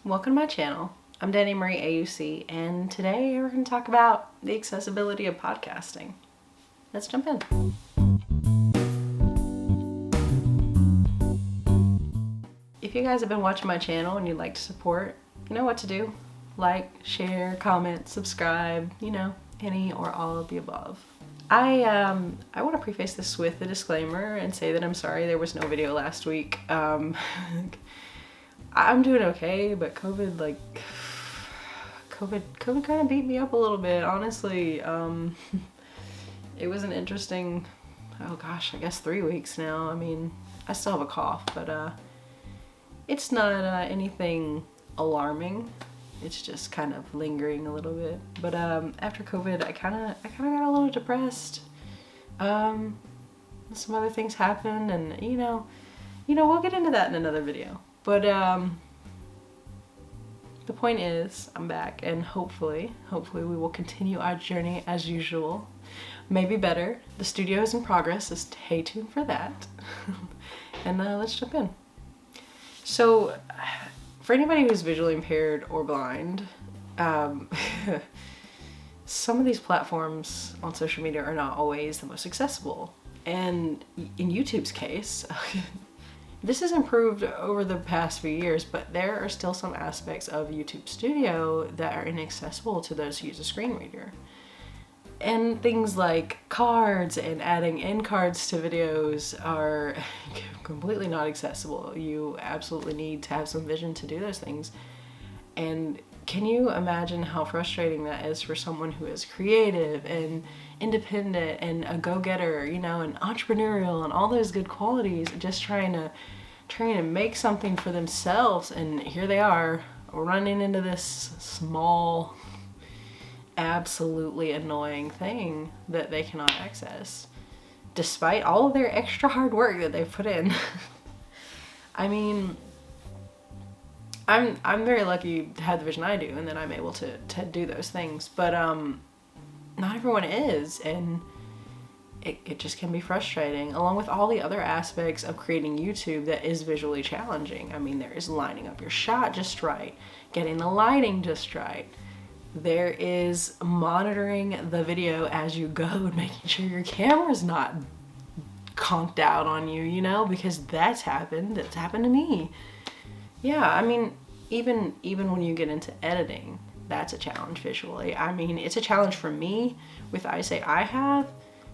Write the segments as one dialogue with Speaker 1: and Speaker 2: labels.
Speaker 1: Welcome to my channel. I'm Dani Marie AUC, and today we're going to talk about the accessibility of podcasting. Let's jump in. If you guys have been watching my channel and you'd like to support, you know what to do. Like, share, comment, subscribe, any or all of the above. I want to preface this with a disclaimer and say that I'm sorry there was no video last week. I'm doing okay, but COVID kind of beat me up a little bit, honestly. It was an interesting, I guess 3 weeks now. I mean, I still have a cough, but it's not anything alarming. It's just kind of lingering a little bit. But after COVID, I kind of got a little depressed. Some other things happened, and we'll get into that in another video. But the point is, I'm back, and hopefully we will continue our journey as usual. Maybe better. The studio is in progress, so stay tuned for that. And let's jump in. So, for anybody who's visually impaired or blind, some of these platforms on social media are not always the most accessible. And in YouTube's case, this has improved over the past few years, but there are still some aspects of YouTube Studio that are inaccessible to those who use a screen reader. And things like cards and adding end cards to videos are completely not accessible. You absolutely need to have some vision to do those things. And can you imagine how frustrating that is for someone who is creative and independent and a go-getter, and entrepreneurial and all those good qualities, just trying to make something for themselves, and here they are running into this small, absolutely annoying thing that they cannot access, despite all of their extra hard work that they've put in. I mean, I'm very lucky to have the vision I do, and that I'm able to do those things, but not everyone is, and it just can be frustrating, along with all the other aspects of creating YouTube that is visually challenging. I mean, there is lining up your shot just right, getting the lighting just right. There is monitoring the video as you go and making sure your camera's not conked out on you, because that's happened. That's happened to me. Yeah, I mean, even when you get into editing, that's a challenge visually. I mean, it's a challenge for me with eyesight I have,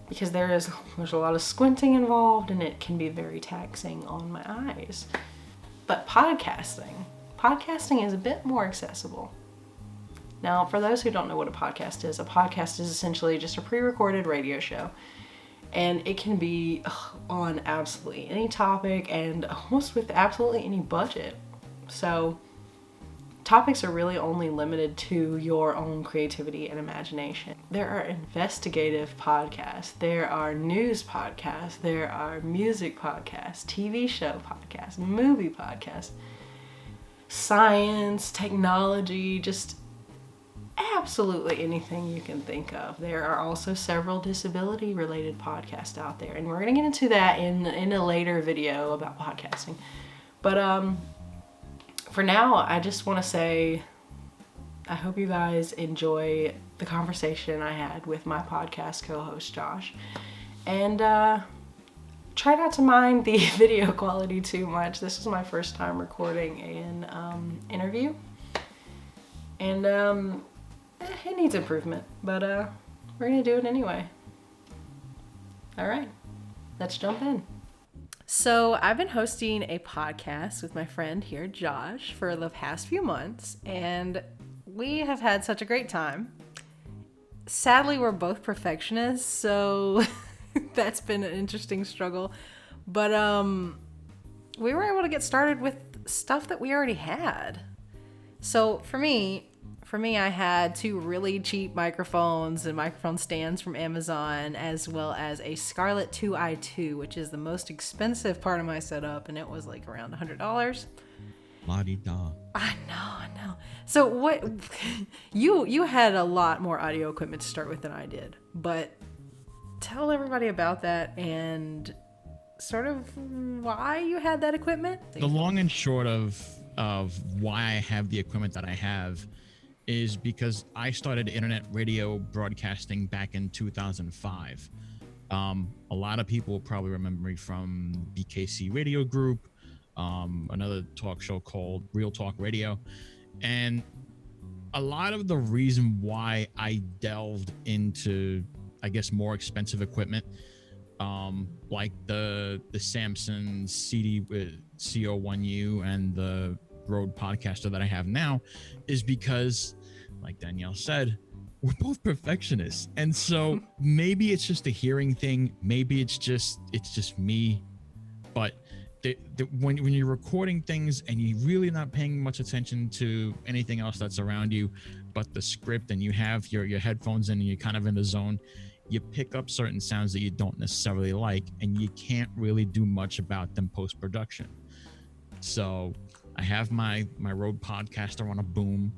Speaker 1: because there's a lot of squinting involved, and it can be very taxing on my eyes. But podcasting is a bit more accessible. Now, for those who don't know what a podcast is essentially just a pre-recorded radio show. And it can be on absolutely any topic and almost with absolutely any budget. So topics are really only limited to your own creativity and imagination. There are investigative podcasts, there are news podcasts, there are music podcasts, TV show podcasts, movie podcasts, science, technology, just absolutely anything you can think of. There are also several disability related podcasts out there, and we're going to get into that in a later video about podcasting. But for now, I just want to say I hope you guys enjoy the conversation I had with my podcast co-host Josh, and try not to mind the video quality too much. This is my first time recording an interview, and it needs improvement, but we're gonna do it anyway. All right, let's jump in. So I've been hosting a podcast with my friend here, Josh, for the past few months, and we have had such a great time. Sadly, we're both perfectionists, so that's been an interesting struggle. But we were able to get started with stuff that we already had. So for me, I had 2 really cheap microphones and microphone stands from Amazon, as well as a Scarlett 2i2, which is the most expensive part of my setup, and it was like around $100.
Speaker 2: La-di-da.
Speaker 1: I know. So what you had a lot more audio equipment to start with than I did, but tell everybody about that and sort of why you had that equipment.
Speaker 2: The long and short of of why I have the equipment that I have is because I started internet radio broadcasting back in 2005. A lot of people probably remember me from BKC Radio Group, another talk show called Real Talk Radio. And a lot of the reason why I delved into, I guess, more expensive equipment, like the Samson CD CO1U and the Rode Podcaster that I have now, is because, like Danielle said, we're both perfectionists. And so maybe it's just a hearing thing. Maybe it's just me. But when you're recording things and you're really not paying much attention to anything else that's around you but the script, and you have your headphones in and you're kind of in the zone, you pick up certain sounds that you don't necessarily like, and you can't really do much about them post-production. So I have my Rode Podcaster on a boom.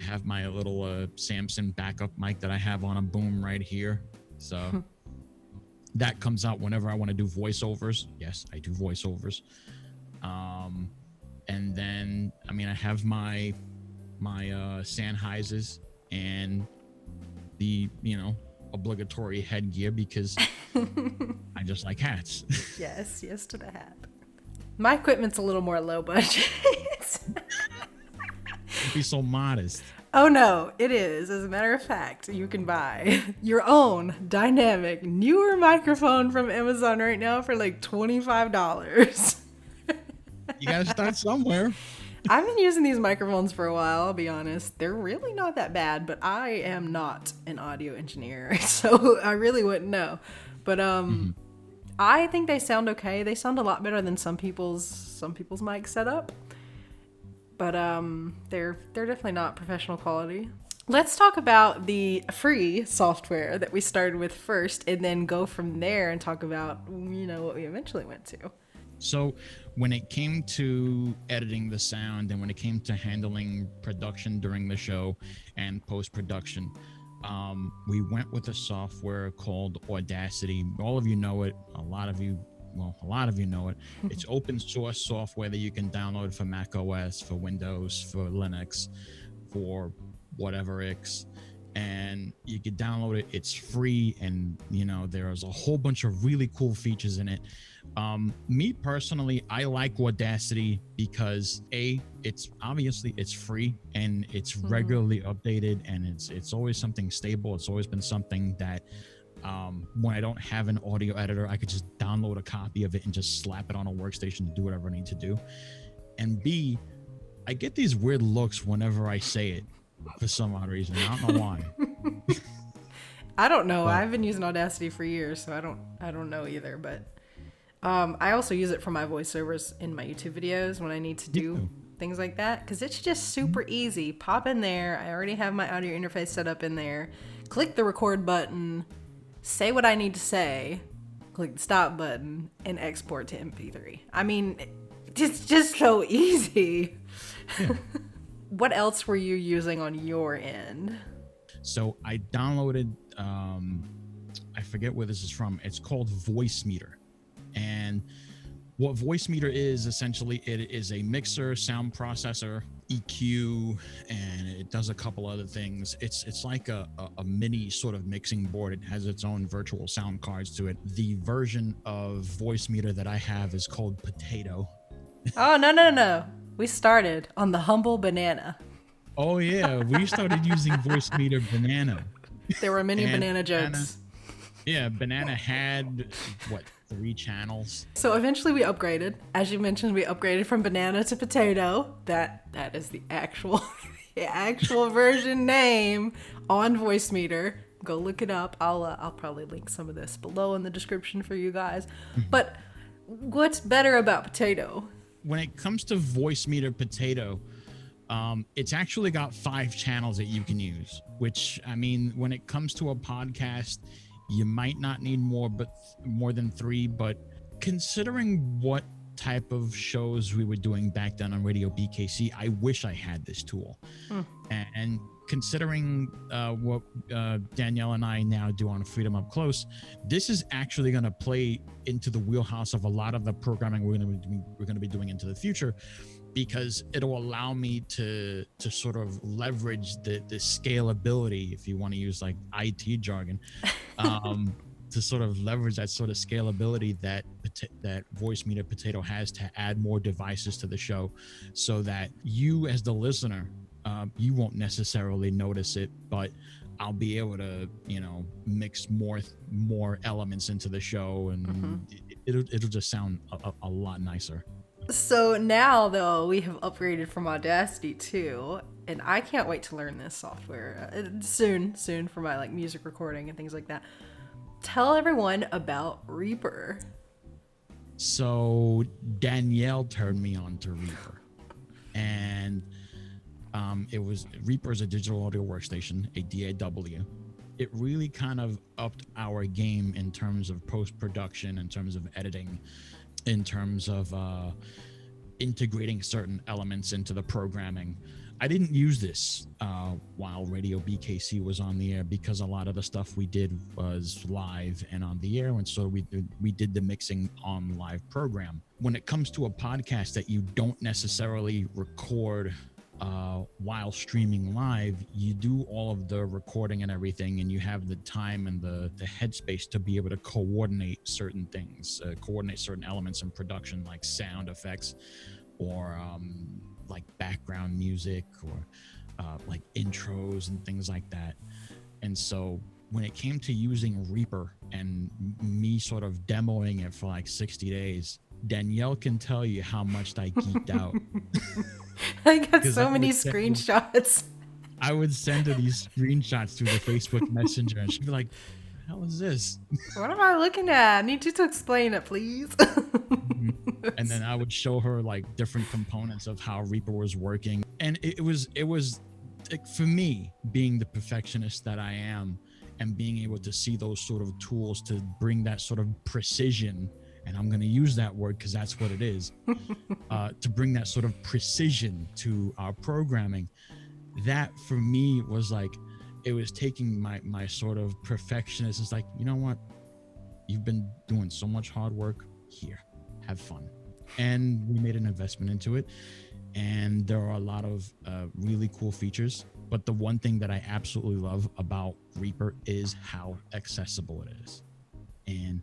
Speaker 2: I have my little Samson backup mic that I have on a boom right here. So that comes out whenever I want to do voiceovers. Yes, I do voiceovers. And then, I mean, I have my Sennheisers and the, obligatory headgear because I just like hats.
Speaker 1: Yes to the hat. My equipment's a little more low budget.
Speaker 2: Don't be so modest.
Speaker 1: Oh no, it is. As a matter of fact, you can buy your own dynamic, newer microphone from Amazon right now for like $25.
Speaker 2: You gotta start somewhere.
Speaker 1: I've been using these microphones for a while, I'll be honest. They're really not that bad, but I am not an audio engineer, so I really wouldn't know. But I think they sound okay. They sound a lot better than some people's mic setup. But they're definitely not professional quality. Let's talk about the free software that we started with first, and then go from there and talk about, what we eventually went to.
Speaker 2: So when it came to editing the sound and when it came to handling production during the show and post-production, we went with a software called Audacity. All of you know it. A lot of you know it. It's open source software that you can download for Mac OS, for Windows, for Linux, for whatever X. And you can download it. It's free, and there's a whole bunch of really cool features in it. Me personally, I like Audacity because it's free and it's regularly updated, and it's always something stable. It's always been something that when I don't have an audio editor, I could just download a copy of it and just slap it on a workstation to do whatever I need to do. And B, I get these weird looks whenever I say it for some odd reason. I don't know why.
Speaker 1: I don't know. I've been using Audacity for years, so I don't know either. But I also use it for my voiceovers in my YouTube videos when I need to do things like that, because it's just super easy. Pop in there. I already have my audio interface set up in there. Click the record button. Say what I need to say. Click the stop button and export to MP3. I mean, it's just so easy. Yeah. What else were you using on your end?
Speaker 2: So I downloaded, I forget where this is from. It's called VoiceMeeter. And what VoiceMeeter is, essentially, it is a mixer, sound processor, EQ, and it does a couple other things. It's like a mini sort of mixing board. It has its own virtual sound cards to it. The version of VoiceMeeter that I have is called Potato.
Speaker 1: Oh, no. We started on the humble banana.
Speaker 2: Oh, yeah. We started using VoiceMeeter Banana.
Speaker 1: There were many banana jokes.
Speaker 2: Banana had, 3 channels? So
Speaker 1: eventually we upgraded. As you mentioned, we upgraded from banana to potato. That is the actual version name on VoiceMeeter. Go look it up. I'll probably link some of this below in the description for you guys. But what's better about potato?
Speaker 2: When it comes to VoiceMeeter Potato, it's actually got 5 channels that you can use, which, I mean, when it comes to a podcast, you might not need more than 3, but considering what type of shows we were doing back then on Radio BKC, I wish I had this tool. And considering what Danielle and I now do on Freedom Up Close, this is actually going to play into the wheelhouse of a lot of the programming we're going to be doing into the future, because it'll allow me to sort of leverage the scalability, if you want to use like IT jargon, to sort of leverage that sort of scalability that VoiceMeeter Potato has to add more devices to the show, so that you as the listener, you won't necessarily notice it, but I'll be able to, mix more elements into the show, and it'll just sound a lot nicer.
Speaker 1: So now, though, we have upgraded from Audacity too, and I can't wait to learn this software soon for my like music recording and things like that. Tell everyone about Reaper.
Speaker 2: So Danielle turned me on to Reaper, and Reaper is a digital audio workstation, a DAW. It really kind of upped our game in terms of post-production, in terms of editing, in terms of integrating certain elements into the programming. I didn't use this while Radio BKC was on the air, because a lot of the stuff we did was live and on the air, and so we did the mixing on live program. When it comes to a podcast that you don't necessarily record while streaming live, you do all of the recording and everything, and you have the time and the headspace to be able to coordinate certain things, coordinate certain elements in production, like sound effects, or like background music, or like intros and things like that. And so when it came to using Reaper and me sort of demoing it for like 60 days, Danielle can tell you how much I geeked out.
Speaker 1: I got so many screenshots.
Speaker 2: I would send her these screenshots through the Facebook Messenger, and she'd be like, "What the hell is this?
Speaker 1: What am I looking at? I need you to explain it, please."
Speaker 2: And then I would show her like different components of how Reaper was working. And it was like, for me, being the perfectionist that I am, and being able to see those sort of tools to bring that sort of precision, and I'm going to use that word because that's what it is, to bring that sort of precision to our programming. That for me was like, it was taking my sort of perfectionist. It's like, you know what? You've been doing so much hard work here. Have fun. And we made an investment into it. And there are a lot of really cool features. But the one thing that I absolutely love about Reaper is how accessible it is. And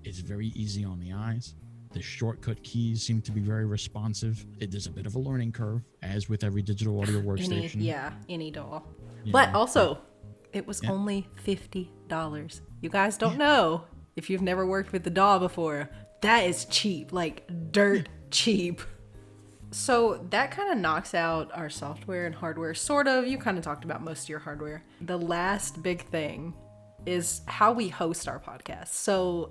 Speaker 2: it's very easy on the eyes. The shortcut keys seem to be very responsive. There's a bit of a learning curve, as with every digital audio workstation.
Speaker 1: Any DAW. Yeah. But also, it was only $50. You guys don't know, if you've never worked with the DAW before, that is cheap, like dirt cheap. So that kind of knocks out our software and hardware, sort of. You kind of talked about most of your hardware. The last big thing is how we host our podcast. So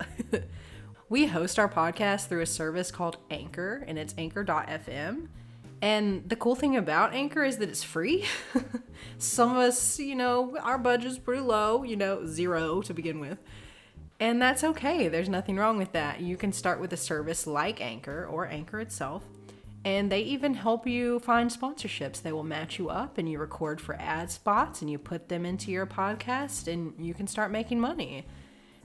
Speaker 1: we host our podcast through a service called Anchor, and it's anchor.fm. And the cool thing about Anchor is that it's free. Some of us, our budget's pretty low, $0 to begin with. And that's okay. There's nothing wrong with that. You can start with a service like Anchor or Anchor itself. And they even help you find sponsorships. They will match you up, and you record for ad spots, and you put them into your podcast, and you can start making money.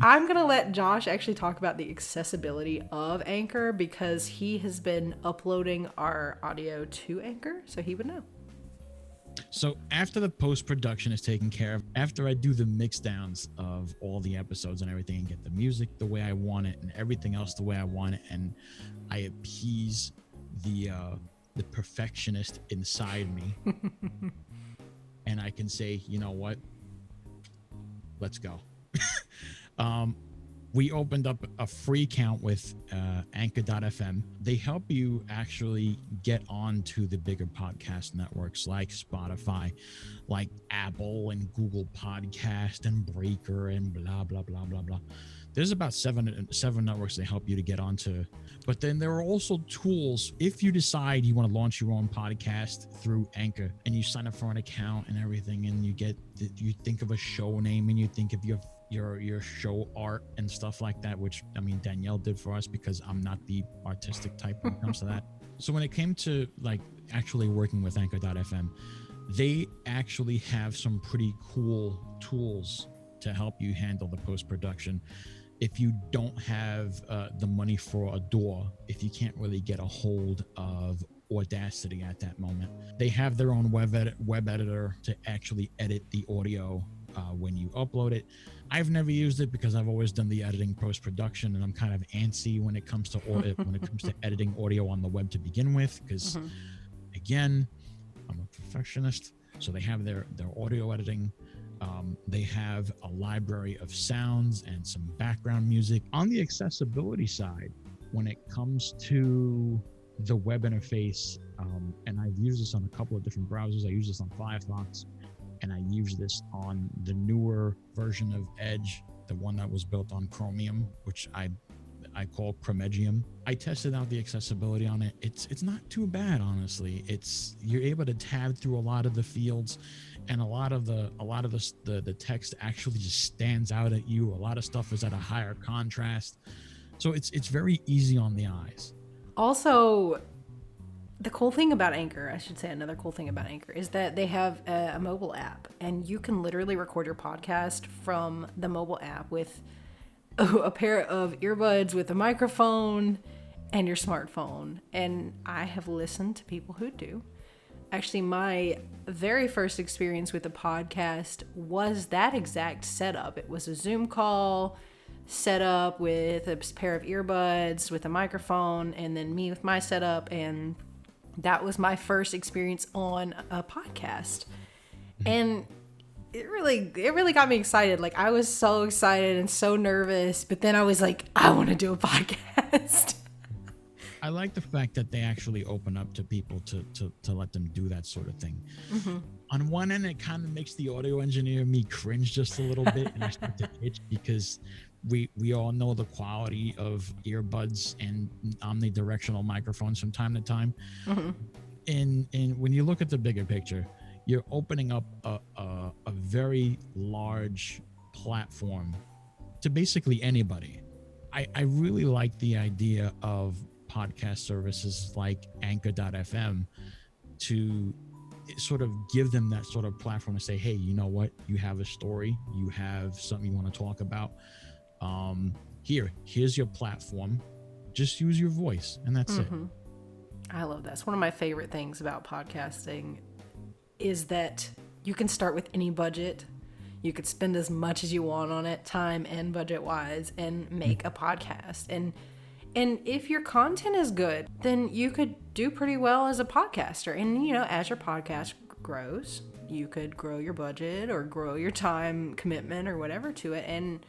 Speaker 1: I'm going to let Josh actually talk about the accessibility of Anchor, because he has been uploading our audio to Anchor, so he would know.
Speaker 2: So after the post-production is taken care of, after I do the mix downs of all the episodes and everything, and get the music the way I want it and everything else the way I want it, and I appease the perfectionist inside me, and I can say, you know what, let's go. We opened up a free account with anchor.fm. They help you actually get onto the bigger podcast networks like Spotify, like Apple and Google Podcast and Breaker and blah, blah, blah, blah, blah. There's about seven networks they help you to get onto. But then there are also tools. If you decide you want to launch your own podcast through Anchor, and you sign up for an account and everything, and you think of a show name, and you think of your show art and stuff like that, which Danielle did for us, because I'm not the artistic type when it comes to that. So when it came to like actually working with Anchor.fm, they actually have some pretty cool tools to help you handle the post-production. If you don't have the money for a DAW, if you can't really get a hold of Audacity at that moment. They have their own web editor to actually edit the audio when you upload it. I've never used it because I've always done the editing post-production, and I'm kind of antsy when it comes to editing audio on the web to begin with, because again, I'm a perfectionist. So they have their audio editing. They have a library of sounds and some background music. On the accessibility side, when it comes to the web interface, and I've used this on a couple of different browsers. I use this on Firefox, and I use this on the newer version of Edge, the one that was built on Chromium, which I call Chromegium. I tested out the accessibility on it. It's not too bad, honestly. You're able to tab through a lot of the fields, and a lot of the text actually just stands out at you. A lot of stuff is at a higher contrast, so it's very easy on the eyes.
Speaker 1: Also, the cool thing about Anchor, I should say another cool thing about Anchor, is that they have a mobile app, and you can literally record your podcast from the mobile app with a pair of earbuds with a microphone and your smartphone. And I have listened to people who do. Actually, my very first experience with a podcast was that exact setup. It was a Zoom call set up with a pair of earbuds with a microphone, and then me with my setup, and that was my first experience on a podcast. And it really got me excited. Like, I was so excited and so nervous, but then I was like, I want to do a podcast.
Speaker 2: I like the fact that they actually open up to people to let them do that sort of thing. On one end, it kind of makes the audio engineer me cringe just a little bit, and I start to itch, because we all know the quality of earbuds and omnidirectional microphones from time to time. And when you look at the bigger picture, you're opening up a very large platform to basically anybody. I really like the idea of podcast services like Anchor.fm to sort of give them that sort of platform to say, hey, you know what? You have a story. You have something you want to talk about. Here's your platform. Just use your voice, and that's it.
Speaker 1: I love that. It's one of my favorite things about podcasting is that you can start with any budget. You could spend as much as you want on it, time and budget wise, and make a podcast. And if your content is good, then you could do pretty well as a podcaster. And, you know, as your podcast grows, you could grow your budget or grow your time commitment or whatever to it, and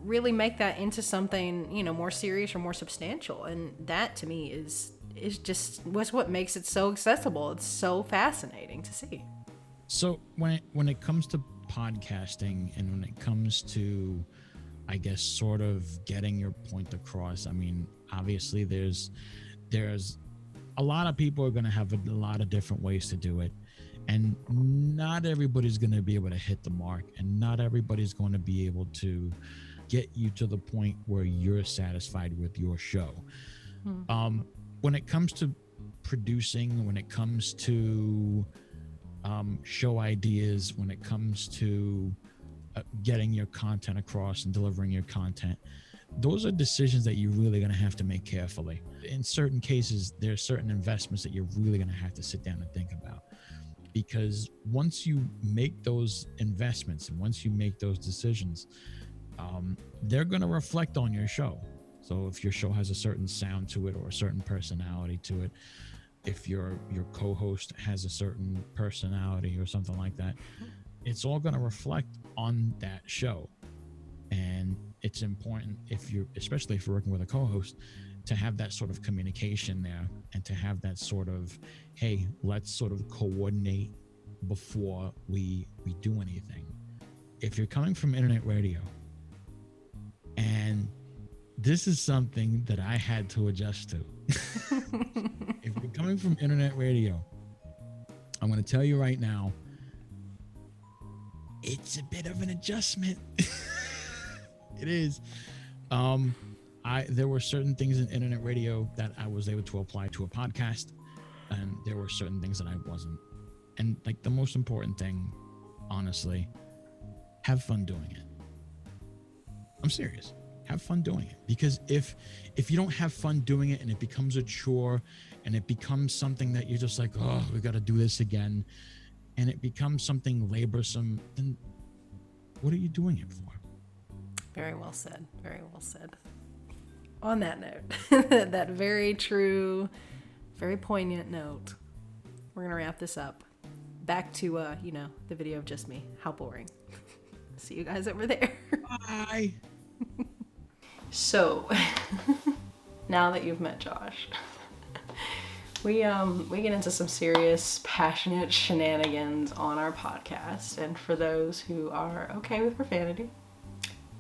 Speaker 1: really make that into something, you know, more serious or more substantial. And that, to me, is just what's what makes it so accessible. It's so fascinating to see.
Speaker 2: So when it comes to podcasting, and when it comes to, I guess, sort of getting your point across, I mean, obviously there's a lot of people are going to have a lot of different ways to do it, and not everybody's going to be able to hit the mark, and not everybody's going to be able to get you to the point where you're satisfied with your show. When it comes to producing, when it comes to show ideas, when it comes to getting your content across and delivering your content, those are decisions that you're really going to have to make carefully. In certain cases, there are certain investments that you're really going to have to sit down and think about, because once you make those investments and once you make those decisions, they're going to reflect on your show. So if your show has a certain sound to it or a certain personality to it, if your co-host has a certain personality or something like that, it's all going to reflect on that show. And it's important, especially if you're working with a co-host, to have that sort of communication there, and to have that sort of, hey, let's sort of coordinate before we do anything. If you're coming from internet radio, and this is something that I had to adjust to. If you're coming from internet radio, I'm going to tell you right now, it's a bit of an adjustment. It is. There were certain things in internet radio that I was able to apply to a podcast, and there were certain things that I wasn't. And like, the most important thing, honestly, have fun doing it. I'm serious. Have fun doing it, because if you don't have fun doing it and it becomes a chore and it becomes something that you're just like, oh, we got to do this again, and it becomes something laborsome, then what are you doing it for?
Speaker 1: Very well said. Very well said. On that note, that very true, very poignant note, we're going to wrap this up. Back to, the video of just me. How boring. See you guys over there.
Speaker 2: Bye.
Speaker 1: So, now that you've met Josh, we get into some serious, passionate shenanigans on our podcast. And for those who are okay with profanity,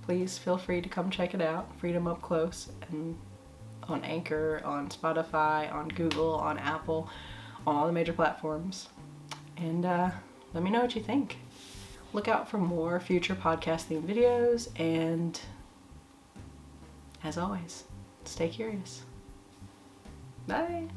Speaker 1: please feel free to come check it out. Freedom Up Close, and on Anchor, on Spotify, on Google, on Apple, on all the major platforms. And let me know what you think. Look out for more future podcast-themed videos, and as always, stay curious. Bye.